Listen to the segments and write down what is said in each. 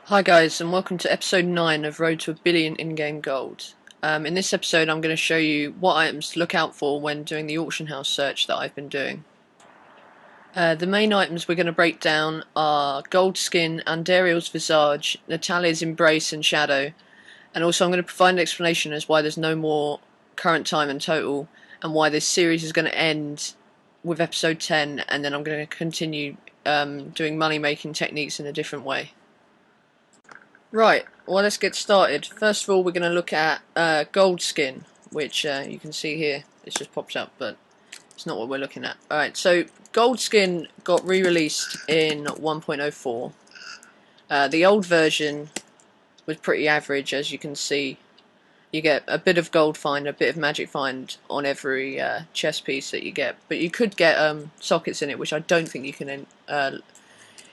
Hi guys, and welcome to episode 9 of Road to a Billion in-game gold. In this episode I'm going to show you what items to look out for when doing the auction house search that I've been doing. The main items we're going to break down are Gold Skin, Andariel's Visage, Natalia's Embrace and Shadow, and also I'm going to provide an explanation as why there's no more current time in total, and why this series is going to end with episode 10, and then I'm going to continue doing money making techniques in a different way. Right, well let's get started. First of all we're going to look at Gold Skin, which you can see here, it's just popped up, but it's not what we're looking at. Alright, so Gold Skin got re-released in 1.04. The old version was pretty average, as you can see. You get a bit of gold find, a bit of magic find on every chest piece that you get, but you could get sockets in it, which I don't think you can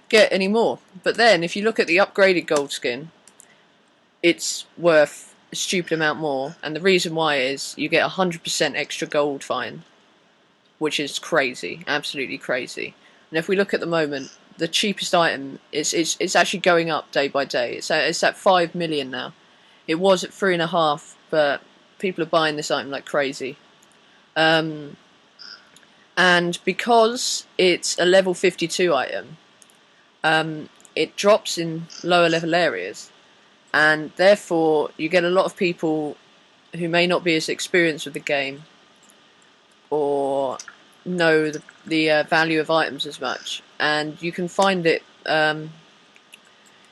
get anymore. But then if you look at the upgraded Gold Skin, it's worth a stupid amount more, and the reason why is you get 100% extra gold find, which is crazy, absolutely crazy. And if we look at the moment, the cheapest item it's actually going up day by day. It's at 5 million now. It was at 3.5, but people are buying this item like crazy. And because it's a level 52 item, it drops in lower level areas, and therefore you get a lot of people who may not be as experienced with the game or know the value of items as much, and you can find it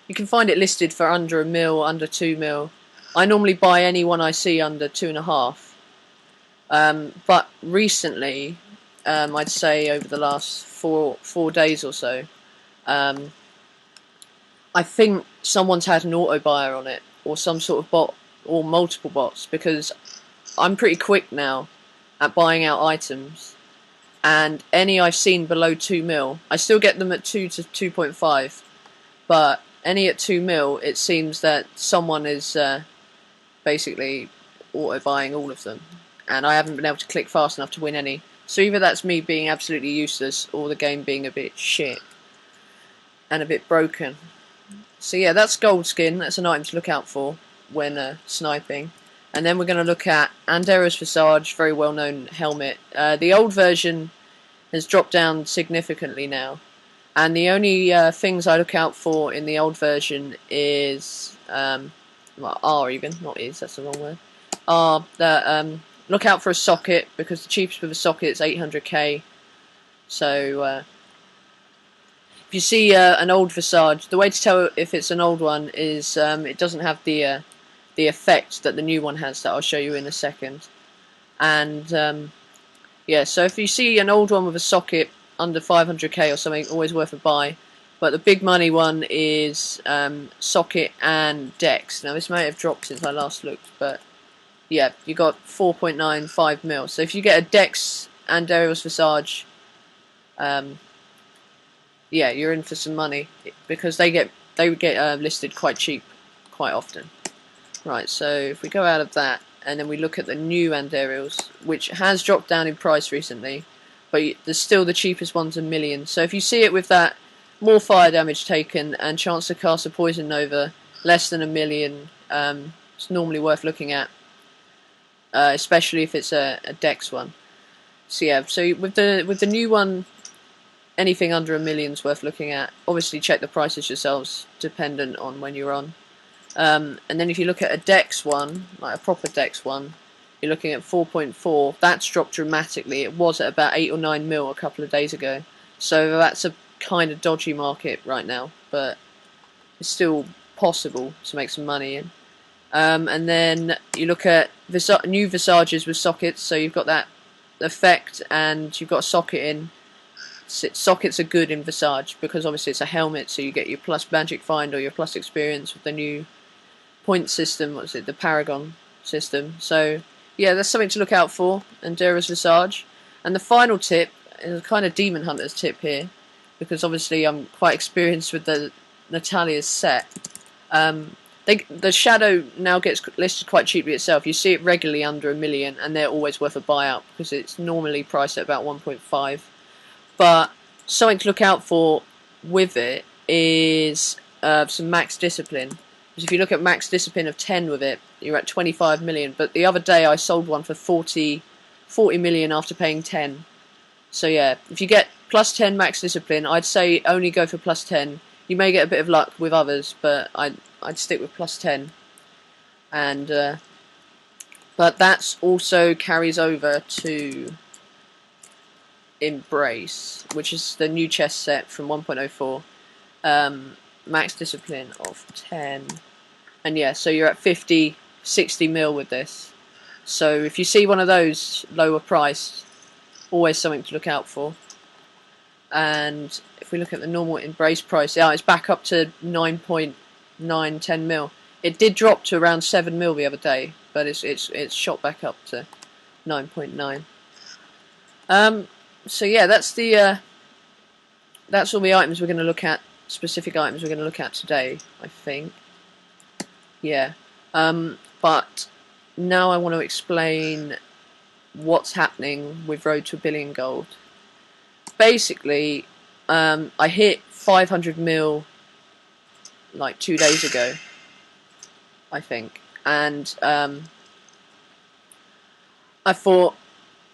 listed for under a mil, under 2 mil. I normally buy any one I see under 2.5, but recently, I'd say over the last four days or so, I think someone's had an auto buyer on it, or some sort of bot, or multiple bots, because I'm pretty quick now at buying out items, and any I've seen below 2 mil, I still get them at 2 to 2.5, but any at 2 mil, it seems that someone is basically auto buying all of them, and I haven't been able to click fast enough to win any. So either that's me being absolutely useless, or the game being a bit shit and a bit broken. So yeah, that's Gold Skin. That's an item to look out for when sniping. And then we're going to look at Andariel's Visage, very well known helmet. The old version has dropped down significantly now, and the only things I look out for in the old version is, well, are even, not is, that's the wrong word, are that look out for a socket, because the cheapest with a socket is 800k. So if you see an old Visage, the way to tell if it's an old one is it doesn't have the effect that the new one has, that I'll show you in a second. And yeah, so if you see an old one with a socket under 500k or something, always worth a buy. But the big money one is socket and dex. Now this may have dropped since I last looked, but yeah, you got 4.95 mil. So if you get a dex and Andariel's Visage, yeah, you're in for some money, because they get listed quite cheap quite often. Right, so if we go out of that and then we look at the new Andariel's, which has dropped down in price recently, but there's still the cheapest one's a million. So if you see it with that, more fire damage taken and chance to cast a Poison Nova, less than a million, it's normally worth looking at, especially if it's a dex one. So yeah, so with the new one, anything under a million's worth looking at. Obviously check the prices yourselves, dependent on when you're on. And then if you look at a dex one, like a proper dex one, you're looking at 4.4. That's dropped dramatically. It was at about 8 or 9 mil a couple of days ago. So that's a kind of dodgy market right now, but it's still possible to make some money in. And then you look at new Visages with sockets, so you've got that effect and you've got a socket in. Sockets are good in Visage because obviously it's a helmet, so you get your plus magic find or your plus experience with the new point system. What's it? The Paragon system. So yeah, that's something to look out for. Andariel's Visage. And the final tip is a kind of Demon Hunter's tip here, because obviously I'm quite experienced with the Natalia's set. The Shadow now gets listed quite cheaply itself. You see it regularly under a million, and they're always worth a buyout because it's normally priced at about 1.5. But something to look out for with it is some max discipline. Because if you look at max discipline of 10 with it, you're at 25 million. But the other day I sold one for 40 million after paying 10. So yeah, if you get plus 10 max discipline, I'd say only go for plus 10. You may get a bit of luck with others, but I'd stick with plus 10. And but that's also carries over to Embrace, which is the new chess set from 1.04. Max discipline of 10. And yeah, so you're at 50, 60 mil with this. So if you see one of those lower priced, always something to look out for. And if we look at the normal Embrace price, yeah, it's back up to 9.9, 10 mil. It did drop to around 7 mil the other day, but it's shot back up to 9.9. So yeah, that's all the items we're going to look at. Specific items we're going to look at today, I think. Yeah. But now I want to explain what's happening with Road to a Billion Gold. Basically, I hit 500 mil like 2 days ago, I think, and I thought,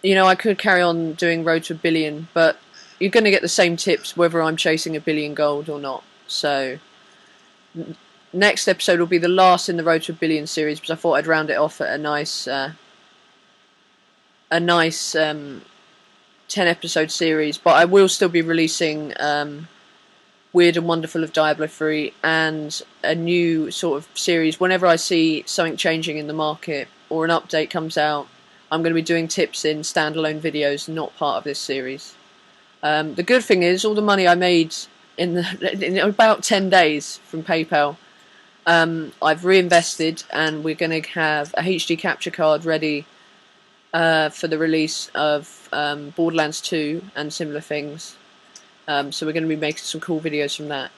you know, I could carry on doing Road to a Billion, but you're going to get the same tips whether I'm chasing a billion gold or not. So next episode will be the last in the Road to a Billion series, because I thought I'd round it off at a nice 10 episode series. But I will still be releasing Weird and Wonderful of Diablo 3 and a new sort of series whenever I see something changing in the market or an update comes out. I'm going to be doing tips in standalone videos, not part of this series. The good thing is, all the money I made in about 10 days from PayPal, I've reinvested, and we're going to have a HD capture card ready for the release of Borderlands 2 and similar things. So we're going to be making some cool videos from that.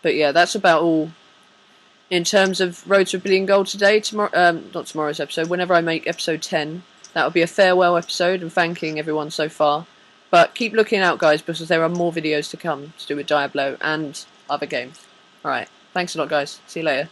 But yeah, that's about all in terms of Road to a Billion Gold today. Not tomorrow's episode. Whenever I make episode 10, that will be a farewell episode and thanking everyone so far. But keep looking out, guys, because there are more videos to come to do with Diablo and other games. Alright, thanks a lot, guys. See you later.